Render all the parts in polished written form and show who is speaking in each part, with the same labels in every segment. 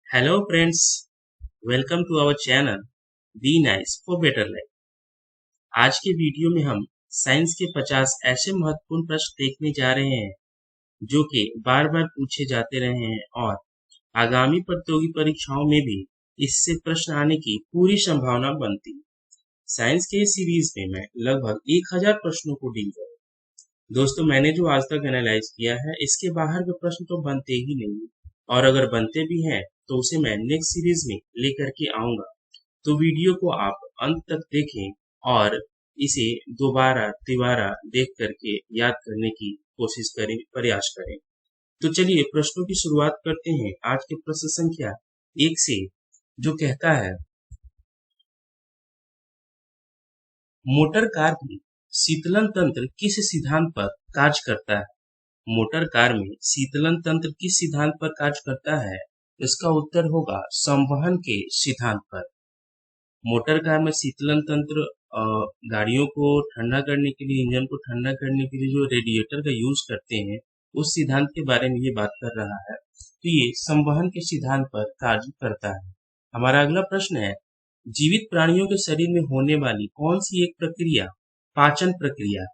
Speaker 1: Hello friends, welcome to our channel be nice for better life. आज के video में हम साइंस के 50 ऐसे महत्वपूर्ण प्रश्न देखने जा रहे हैं जो कि बार बार पूछे जाते रहे हैं और आगामी प्रतियोगी परीक्षाओं में भी इससे प्रश्न आने की पूरी संभावना बनती है। साइंस के इस सीरीज में मैं लगभग 1000 प्रश्नों को डील करूँ। दोस्तों, मैंने जो आज तक एनालाइज किया है इसके बाहर के प्रश्न तो बनते ही नहीं, और अगर बनते भी हैं तो उसे मैं नेक्स्ट सीरीज में लेकर के आऊंगा। तो वीडियो को आप अंत तक देखें और इसे दोबारा तिबारा देख करके याद करने की कोशिश करें, प्रयास करें। तो चलिए प्रश्नों की शुरुआत करते हैं। आज के प्रश्न संख्या 1 से, जो कहता है, मोटर कार में शीतलन तंत्र किस सिद्धांत पर कार्य करता है? मोटर कार में शीतलन तंत्र किस सिद्धांत पर कार्य करता है? इसका उत्तर होगा संवहन के सिद्धांत पर। मोटर कार में शीतलन तंत्र गाड़ियों को ठंडा करने के लिए, इंजन को ठंडा करने के लिए जो रेडिएटर का यूज करते हैं, उस सिद्धांत के बारे में ये बात कर रहा है। तो ये संवहन के सिद्धांत पर कार्य करता है। हमारा अगला प्रश्न है, जीवित प्राणियों के शरीर में होने वाली कौन सी एक प्रक्रिया पाचन प्रक्रिया?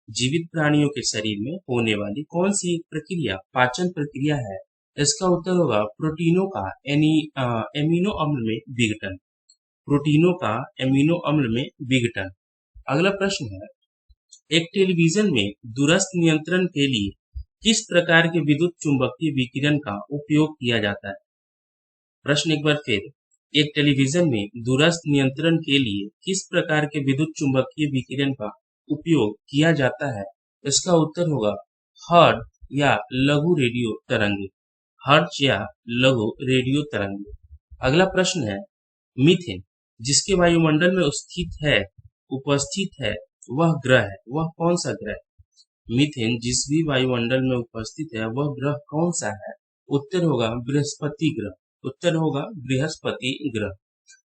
Speaker 1: जीवित प्राणियों के शरीर में होने वाली कौन सी एक प्रक्रिया पाचन प्रक्रिया है? इसका उत्तर होगा प्रोटीनों का एमिनो अम्ल में विघटन। प्रोटीनों का एमिनो अम्ल में विघटन। अगला प्रश्न है, एक टेलीविजन में दूरस्थ नियंत्रण के लिए किस प्रकार के विद्युत चुंबकीय विकिरण का उपयोग किया जाता है? प्रश्न एक बार फिर, एक टेलीविजन में दूरस्थ नियंत्रण के लिए किस प्रकार के विद्युत चुंबकीय विकिरण का उपयोग किया जाता है? इसका उत्तर होगा हर्ट्ज या लघु रेडियो तरंगे। हर्ट्ज या लघु रेडियो तरंगे। अगला प्रश्न है, मीथेन जिसके वायुमंडल में उपस्थित है वह ग्रह है, वह कौन सा ग्रह है? मीथेन जिस भी वायुमंडल में उपस्थित है वह ग्रह कौन सा है? उत्तर होगा बृहस्पति ग्रह। उत्तर होगा बृहस्पति ग्रह।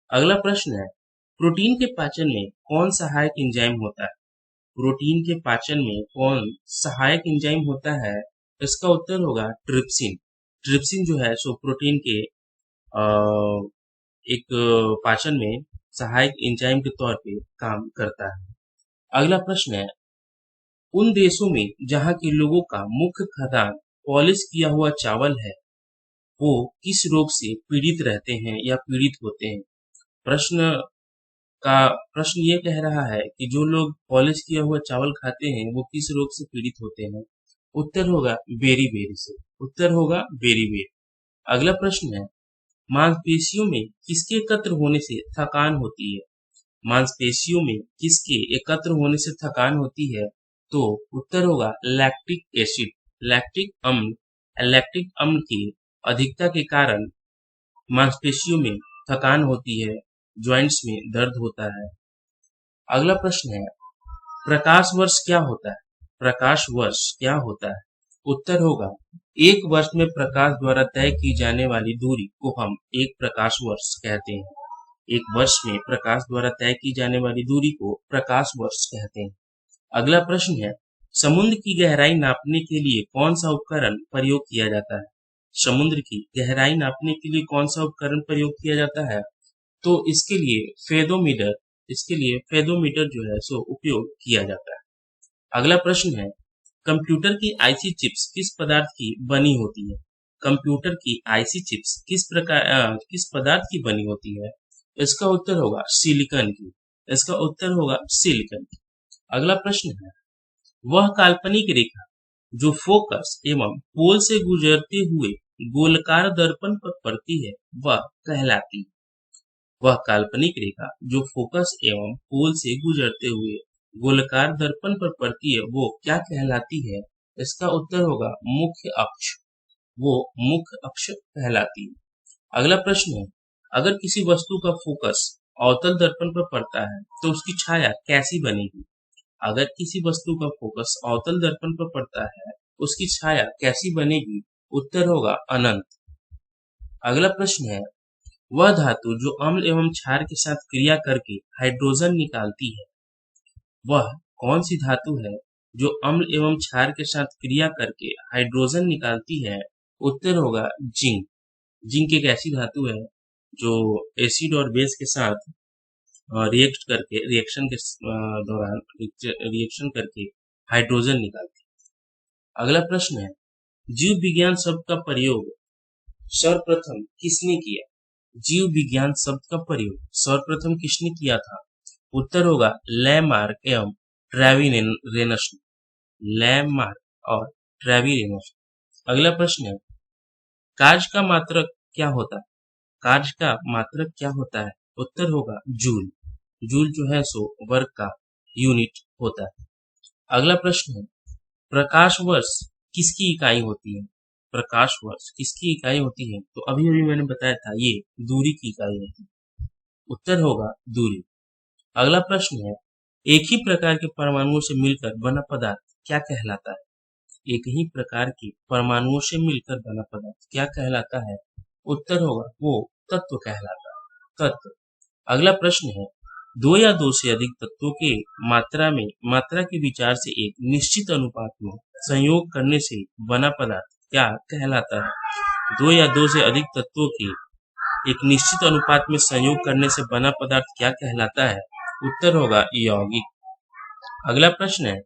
Speaker 1: अगला प्रश्न है, प्रोटीन के पाचन में कौन सहायक एंजाइम होता है? प्रोटीन के पाचन में कौन सहायक एंजाइम होता है? इसका उत्तर होगा ट्रिप्सिन। ट्रिप्सिन जो है सो प्रोटीन के एक पाचन में सहायक एंजाइम के तौर पे काम करता है। अगला प्रश्न है, उन देशों में जहां के लोगों का मुख्य खाद्यान्न पॉलिश किया हुआ चावल है, वो किस रोग से पीड़ित रहते हैं या पीड़ित होते हैं? प्रश्न का प्रश्न ये कह रहा है कि जो लोग पॉलिश किया हुआ चावल खाते हैं वो किस रोग से पीड़ित होते हैं? उत्तर होगा बेरी से। उत्तर होगा बेरी। अगला प्रश्न है, मांसपेशियों में किसके एकत्र होने से थकान होती है? मांसपेशियों में किसके एकत्र होने से थकान होती है? तो उत्तर होगा लैक्टिक एसिड, लैक्टिक अम्ल। लैक्टिक अम्ल की अधिकता के कारण मांसपेशियों में थकान होती है, जॉइंट्स में दर्द होता है। अगला प्रश्न है, प्रकाश वर्ष क्या होता है? प्रकाश वर्ष क्या होता है? उत्तर होगा एक वर्ष में प्रकाश द्वारा तय की जाने वाली दूरी को हम एक प्रकाश वर्ष कहते हैं। एक वर्ष में प्रकाश द्वारा तय की जाने वाली दूरी को प्रकाश वर्ष कहते हैं। अगला प्रश्न है, समुद्र की गहराई नापने के लिए कौन सा उपकरण प्रयोग किया जाता है? समुद्र की गहराई नापने के लिए कौन सा उपकरण प्रयोग किया जाता है? तो इसके लिए फेदोमीटर जो है सो उपयोग किया जाता है। अगला प्रश्न है, कंप्यूटर की आईसी चिप्स किस पदार्थ की बनी होती है? कंप्यूटर की आईसी चिप्स किस पदार्थ की बनी होती है? इसका उत्तर होगा सिलिकॉन की। इसका उत्तर होगा सिलिकॉन की। अगला प्रश्न है, वह काल्पनिक रेखा जो फोकस एवं पोल से गुजरते हुए गोलाकार दर्पण पर पड़ती है वह कहलाती है। वह काल्पनिक रेखा जो फोकस एवं पोल से गुजरते हुए गोलाकार दर्पण पर पड़ती है वो क्या कहलाती है? इसका उत्तर होगा मुख्य अक्ष। वो मुख्य अक्ष कहलाती है। अगला प्रश्न है, अगर किसी वस्तु का फोकस अवतल दर्पण पर पड़ता है तो उसकी छाया कैसी बनेगी? अगर किसी वस्तु का फोकस अवतल दर्पण पर पड़ता है उसकी छाया कैसी बनेगी? उत्तर होगा अनंत। अगला प्रश्न है, वह धातु जो अम्ल एवं क्षार के साथ क्रिया करके हाइड्रोजन निकालती है वह कौन सी धातु है जो अम्ल एवं क्षार के साथ क्रिया करके हाइड्रोजन निकालती है? उत्तर होगा जिंक। जिंक एक ऐसी धातु है जो एसिड और बेस के साथ रिएक्शन के दौरान रिएक्शन करके हाइड्रोजन निकालती है। अगला प्रश्न है, जीव विज्ञान शब्द का प्रयोग सर्वप्रथम किसने किया? जीव विज्ञान शब्द का प्रयोग सर्वप्रथम किसने किया था? उत्तर होगा लैमार्क एवं ट्रेविरेनस ने। लैमार्क और ट्रेविरेनस। अगला प्रश्न है, कार्य का मात्रक क्या होता है? कार्य का मात्रक क्या होता है? उत्तर होगा जूल। जूल जो है सो वर्ग का यूनिट होता है। अगला प्रश्न है, प्रकाश वर्ष किसकी इकाई होती है? प्रकाश वर्ष किसकी इकाई होती है? तो अभी अभी मैंने बताया था, ये दूरी की इकाई होती है। उत्तर होगा दूरी। अगला प्रश्न है, एक ही प्रकार के परमाणुओं से मिलकर बना पदार्थ क्या कहलाता है? एक ही प्रकार के परमाणुओं से मिलकर बना पदार्थ क्या कहलाता है? उत्तर होगा वो तत्व कहलाता है। तत्व। अगला प्रश्न है, दो या दो से अधिक तत्वों के मात्रा के विचार से एक निश्चित अनुपात में संयोग करने से बना पदार्थ क्या कहलाता है? दो या दो से अधिक तत्वों के एक निश्चित अनुपात में संयोग करने से बना पदार्थ क्या कहलाता है? उत्तर होगा यौगिक। अगला प्रश्न है,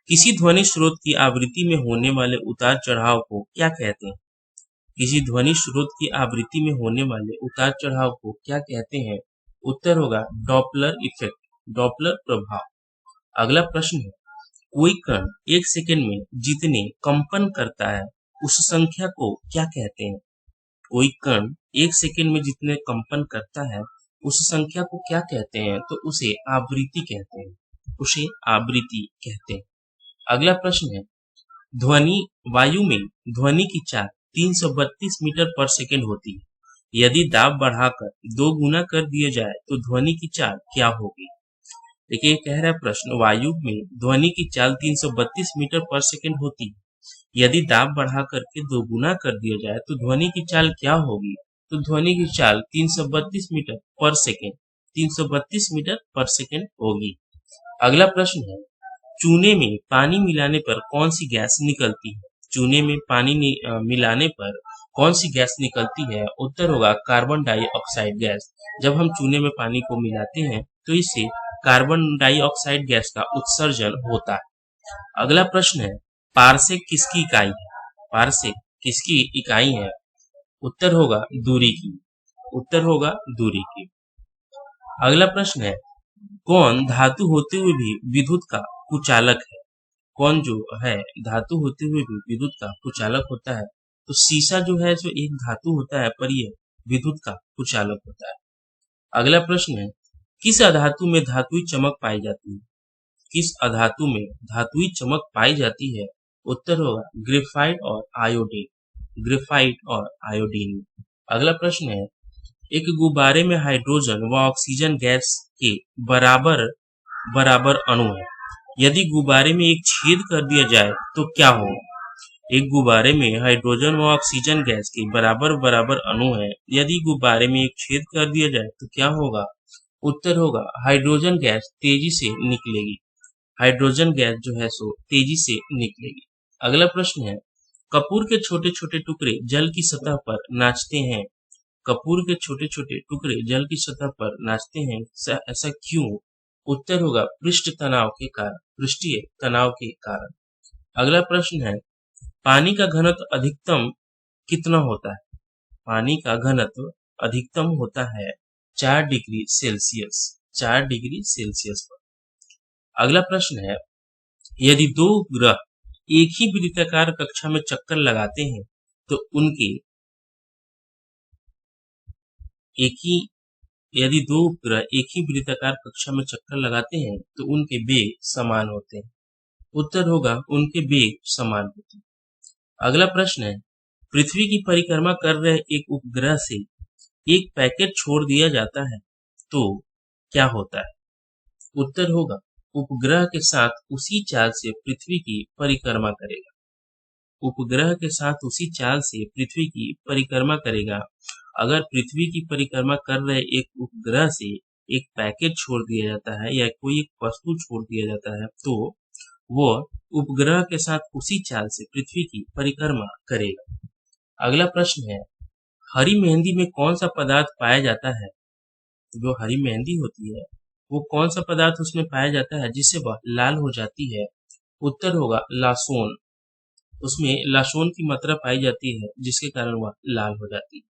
Speaker 1: किसी ध्वनि स्रोत की आवृत्ति में होने वाले उतार चढ़ाव को क्या कहते हैं? किसी ध्वनि स्रोत की आवृत्ति में होने वाले उतार चढ़ाव को क्या कहते हैं? उत्तर होगा डॉपलर इफेक्ट, डॉपलर प्रभाव। अगला प्रश्न है, कोई कण एक सेकंड में जितने कंपन करता है उस संख्या को क्या कहते हैं? कोई कण एक सेकंड में जितने कंपन करता है उस संख्या को क्या कहते हैं? तो उसे आवृत्ति कहते हैं, उसे आवृत्ति कहते हैं। अगला प्रश्न है, ध्वनि वायु में ध्वनि की चाल 332 मीटर पर सेकंड होती है। यदि दाब बढ़ाकर 2 गुना कर दिया जाए तो ध्वनि की चाल क्या होगी? देखिए, कह रहा है प्रश्न, वायु में ध्वनि की चाल 332 मीटर पर सेकंड होती है। यदि दाब बढ़ा करके 2 गुना कर दिया जाए तो ध्वनि की चाल क्या होगी? तो ध्वनि की चाल 332 मीटर पर सेकंड, 332 मीटर पर सेकंड होगी। अगला प्रश्न है, चूने में पानी मिलाने पर कौन सी गैस निकलती है? चूने में पानी मिलाने पर कौन सी गैस निकलती है? उत्तर होगा कार्बन डाइऑक्साइड गैस। जब हम चूने में पानी को मिलाते हैं तो इससे कार्बन डाइऑक्साइड गैस का उत्सर्जन होता है। अगला प्रश्न है, पारसेक किसकी इकाई है? पारसेक किसकी इकाई है? उत्तर होगा दूरी की। उत्तर होगा दूरी की। अगला प्रश्न है, कौन धातु होते हुए भी विद्युत का कुचालक है? कौन जो है धातु होते हुए भी विद्युत का कुचालक होता है? तो सीसा जो है जो एक धातु होता है पर यह विद्युत का कुचालक होता है। अगला प्रश्न है, किस अधातु में धातुई चमक पाई जाती है? किस अधातु में धातुई चमक पाई जाती है? उत्तर होगा ग्रेफाइट और आयोडीन। ग्रेफाइट और आयोडीन। अगला प्रश्न है, एक गुब्बारे में हाइड्रोजन व ऑक्सीजन गैस के बराबर बराबर अणु है। यदि गुब्बारे में एक छेद कर दिया जाए तो क्या होगा? एक गुब्बारे में हाइड्रोजन व ऑक्सीजन गैस के बराबर बराबर अणु है। यदि गुब्बारे में एक छेद कर दिया जाए तो क्या होगा? उत्तर होगा हाइड्रोजन गैस तेजी से निकलेगी। हाइड्रोजन गैस जो है सो तेजी से निकलेगी। अगला प्रश्न है, कपूर के छोटे छोटे टुकड़े जल की सतह पर नाचते हैं। कपूर के छोटे छोटे टुकड़े जल की सतह पर नाचते हैं, ऐसा क्यों? उत्तर होगा पृष्ठ तनाव के कारण, पृष्ठीय तनाव के कारण। अगला प्रश्न है, पानी का घनत्व अधिकतम कितना होता है? पानी का घनत्व अधिकतम होता है 4 डिग्री सेल्सियस, 4 डिग्री सेल्सियस पर। अगला प्रश्न है, यदि दो ग्रह एक ही वृत्ताकार कक्षा में चक्कर लगाते हैं तो उनके एक ही यदि दो उपग्रह एक ही वृत्ताकार कक्षा में चक्कर लगाते हैं तो उनके वेग समान होते हैं। उत्तर होगा उनके वेग समान होते हैं। अगला प्रश्न है, पृथ्वी की परिक्रमा कर रहे एक उपग्रह से एक पैकेट छोड़ दिया जाता है तो क्या होता है? उत्तर होगा उपग्रह के साथ उसी चाल से पृथ्वी की परिक्रमा करेगा। उपग्रह के साथ उसी चाल से पृथ्वी की परिक्रमा करेगा। अगर पृथ्वी की परिक्रमा कर रहे एक उपग्रह से एक पैकेट छोड़ दिया जाता है या कोई एक वस्तु छोड़ दिया जाता है तो वो उपग्रह के साथ उसी चाल से पृथ्वी की परिक्रमा करेगा। अगला प्रश्न है, हरी मेहंदी में कौन सा पदार्थ पाया जाता है? जो हरी मेहंदी होती है वो कौन सा पदार्थ उसमें पाया जाता है जिससे वह लाल हो जाती है? उत्तर होगा लासोन। उसमें लासोन की मात्रा पाई जाती है जिसके कारण वह लाल हो जाती है।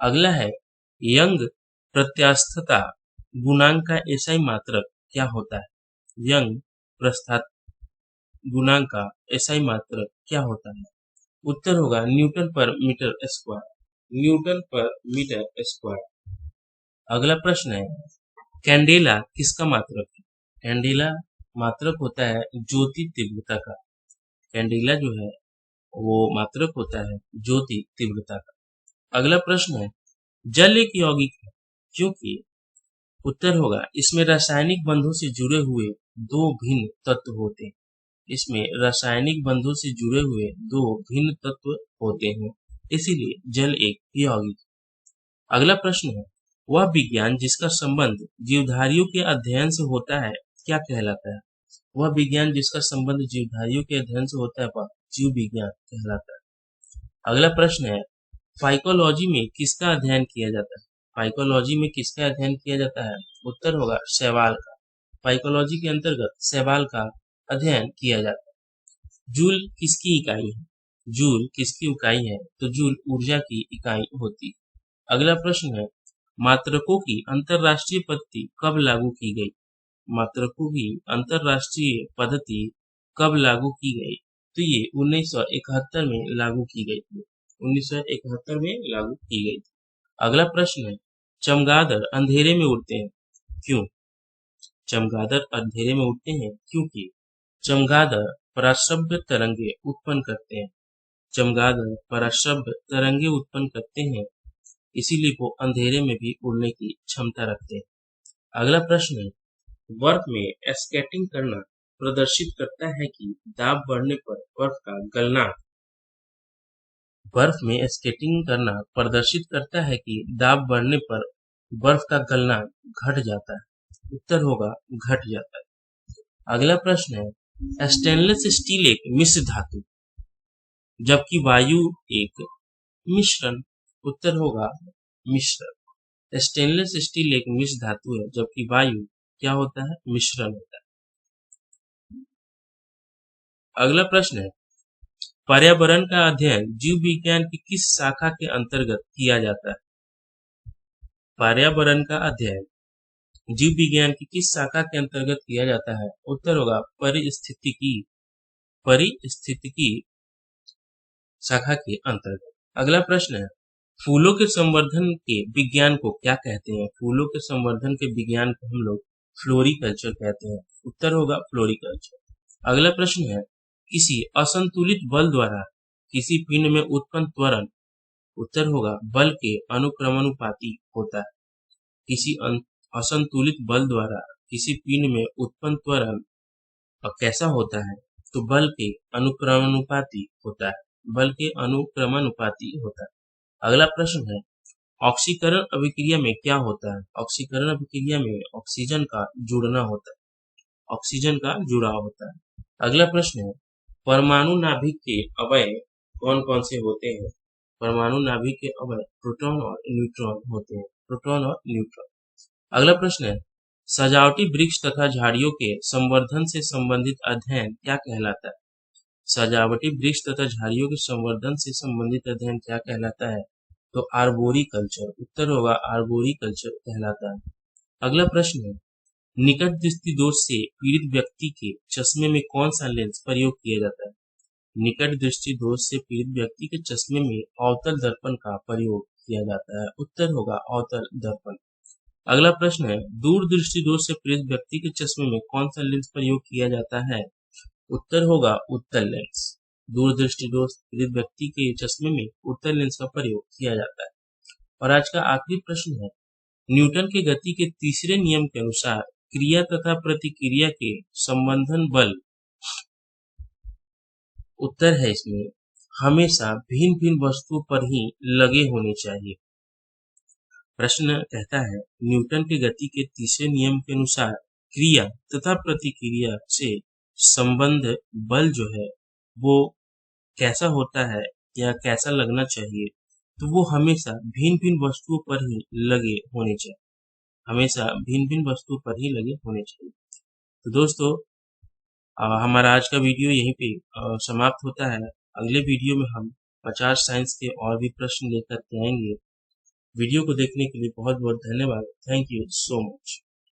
Speaker 1: अगला है यंग प्रत्यास्थता गुणांक का एसआई मात्रक क्या होता है? यंग प्रस्ताव गुणांक का एसआई मात्रक क्या होता है? उत्तर होगा न्यूटन पर मीटर स्क्वायर। न्यूटन पर मीटर स्क्वायर। अगला प्रश्न है कैंडेला किसका मात्रक है? कैंडेला मात्रक होता है ज्योति तीव्रता का। कैंडेला जो है वो मात्रक होता है ज्योति तीव्रता का। अगला प्रश्न है जल एक यौगिक है क्योंकि? उत्तर होगा इसमें रासायनिक बंधों से जुड़े हुए दो भिन्न तत्व होते हैं। इसमें रासायनिक बंधों से जुड़े हुए दो भिन्न तत्व होते हैं, इसीलिए जल एक यौगिक। अगला प्रश्न है वह विज्ञान जिसका संबंध जीवधारियों के अध्ययन से होता है क्या कहलाता है? वह विज्ञान जिसका संबंध जीवधारियों के अध्ययन से होता है वह जीव विज्ञान कहलाता है। अगला प्रश्न है फाइकोलॉजी में किसका अध्ययन किया जाता है? फाइकोलॉजी में किसका अध्ययन किया जाता है? उत्तर होगा शैवाल का। फाइकोलॉजी के अंतर्गत शैवाल का अध्ययन किया जाता है। जूल किसकी इकाई है? जूल किसकी इकाई है? तो जूल ऊर्जा की इकाई होती है। अगला प्रश्न है मात्रकों की अंतरराष्ट्रीय पद्धति कब लागू की गई? मात्रकों की अंतरराष्ट्रीय पद्धति कब लागू की गई? तो ये 1971 में लागू की गई थी। 1971 में लागू की गई थी। अगला प्रश्न है चमगादड़ अंधेरे में उड़ते हैं क्यों? चमगादड़ अंधेरे में उड़ते हैं क्योंकि चमगादड़ पराश्रव्य तरंगे उत्पन्न करते हैं। चमगादड़ पराश्रव्य तरंगे उत्पन्न करते हैं, इसीलिए वो अंधेरे में भी उड़ने की क्षमता रखते हैं। अगला प्रश्न है बर्फ में स्केटिंग करना प्रदर्शित करता है कि दाब बढ़ने पर बर्फ का गलनांक। बर्फ में स्केटिंग करना प्रदर्शित करता है कि दाब बढ़ने पर बर्फ का गलनांक घट जाता है। उत्तर होगा घट जाता है। अगला प्रश्न है स्टेनलेस स्टील एक मिश्र धातु जबकि वायु एक मिश्रण। उत्तर होगा मिश्रण। स्टेनलेस स्टील एक मिश्र धातु है जबकि वायु क्या होता है? मिश्रण होता है। अगला प्रश्न है पर्यावरण का अध्ययन जीव विज्ञान की किस शाखा के अंतर्गत किया जाता है? पर्यावरण का अध्ययन जीव विज्ञान की किस शाखा के अंतर्गत किया जाता है? उत्तर होगा परिस्थितिकी शाखा के अंतर्गत। अगला प्रश्न है फूलों के संवर्धन के विज्ञान को क्या कहते हैं? फूलों के संवर्धन के विज्ञान को हम लोग फ्लोरिकल्चर कहते हैं। उत्तर होगा फ्लोरिकल्चर। अगला प्रश्न है किसी असंतुलित बल द्वारा किसी पिंड में उत्पन्न त्वरण। उत्तर होगा बल के अनुक्रमानुपाती होता है। किसी असंतुलित बल द्वारा किसी पिंड में उत्पन्न त्वरण कैसा होता है? तो बल के अनुक्रमानुपाती होता है। बल के अनुक्रमानुपाती होता है। अगला प्रश्न है ऑक्सीकरण अभिक्रिया में क्या होता है? ऑक्सीकरण अभिक्रिया में ऑक्सीजन का जुड़ना होता है। ऑक्सीजन का जुड़ाव होता है। अगला प्रश्न है परमाणु नाभिक के अवयव कौन कौन से होते हैं? परमाणु नाभिक के अवयव प्रोटॉन और न्यूट्रॉन होते हैं। प्रोटॉन और न्यूट्रॉन। अगला प्रश्न है सजावटी वृक्ष तथा झाड़ियों के संवर्धन से संबंधित अध्ययन क्या कहलाता है? सजावटी वृक्ष तथा झाड़ियों के संवर्धन से संबंधित अध्ययन क्या कहलाता है? तो आर्बोरिकल्चर। उत्तर होगा आर्बोरिकल्चर कहलाता है। अगला प्रश्न है निकट दृष्टि दोष से पीड़ित व्यक्ति के चश्मे में कौन सा लेंस प्रयोग किया जाता है? निकट दृष्टि दोष से पीड़ित व्यक्ति के चश्मे में अवतल दर्पण का प्रयोग किया जाता है। उत्तर होगा अवतल दर्पण। अगला प्रश्न है दूर दृष्टि दोष से पीड़ित व्यक्ति के चश्मे में कौन सा लेंस प्रयोग किया जाता है? उत्तर होगा उत्तल लेंस। दूर दृष्टि दोष पीड़ित व्यक्ति के चश्मे में उत्तल लेंस का प्रयोग किया जाता है। और आज का आखिरी प्रश्न है न्यूटन के गति के तीसरे नियम के अनुसार क्रिया तथा प्रतिक्रिया के संबंधन बल। उत्तर है इसमें हमेशा भिन्न भिन्न वस्तुओं पर ही लगे होने चाहिए। प्रश्न कहता है न्यूटन के गति के तीसरे नियम के अनुसार क्रिया तथा प्रतिक्रिया से संबंध बल जो है वो कैसा होता है या कैसा लगना चाहिए? तो वो हमेशा भिन्न भिन्न वस्तुओं पर ही लगे होने चाहिए, हमेशा भिन्न भिन्न वस्तुओं पर ही लगे होने चाहिए। तो दोस्तों, हमारा आज का वीडियो यहीं पे समाप्त होता है। अगले वीडियो में हम 50 साइंस के और भी प्रश्न लेकर के आएंगे। वीडियो को देखने के लिए बहुत बहुत धन्यवाद। Thank you so much.